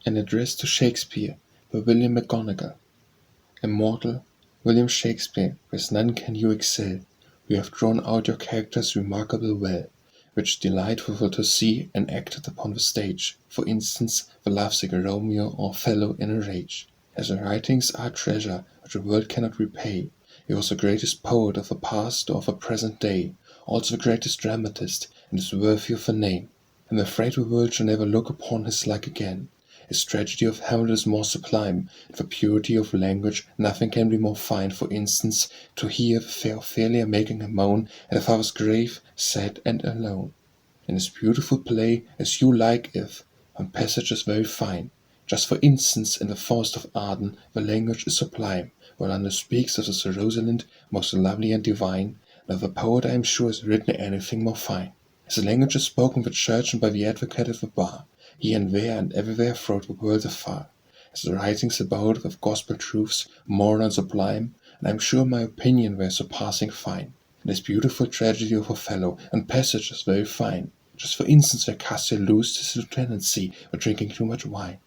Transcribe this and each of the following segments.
An Address to Shakespeare by William Mcgonagall. Immortal, William Shakespeare, with none can you excel. You have drawn out your characters remarkably well, which delightful to see enacted upon the stage, for instance, the lovesick Romeo or Othello in a rage. As your writings are a treasure which the world cannot repay, he was the greatest poet of the past or of the present day, also the greatest dramatist, and is worthy of the name. I am afraid the world shall never look upon his like again. His tragedy of Hamlet is more sublime, and for purity of language nothing can be more fine. For instance, to hear the fair Ophelia making a moan at her father's grave, sad and alone. In his beautiful play, as you like if, one passage is very fine. Just for instance, in the forest of Arden, the language is sublime, while London speaks of the Sir Rosalind, most lovely and divine. Not the poet, I am sure, has written anything more fine. As the language is spoken by the church and by the advocate at the bar, here and there and everywhere throughout the world afar, as the writings about with gospel truths, moral and sublime, and I am sure my opinion were surpassing fine. And this beautiful tragedy of Othello, and passages very fine, just for instance where Cassio loosed his lieutenancy for drinking too much wine.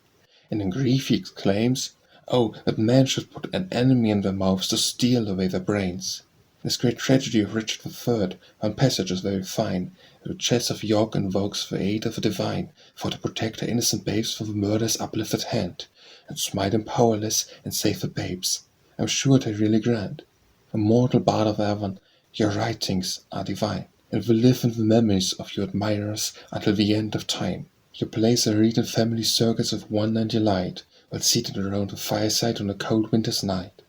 And in grief he exclaims, "Oh, that man should put an enemy in their mouths to steal away their brains." This great tragedy of Richard III, one passage is very fine, the Chess of York invokes the aid of the divine, for to protect her innocent babes from the murderer's uplifted hand, and smite him powerless and save the babes. I'm sure they really grant. Immortal bard of Avon, your writings are divine, and will live in the memories of your admirers until the end of time. Your plays are read in family circles of wonder and delight, while seated around the fireside on a cold winter's night.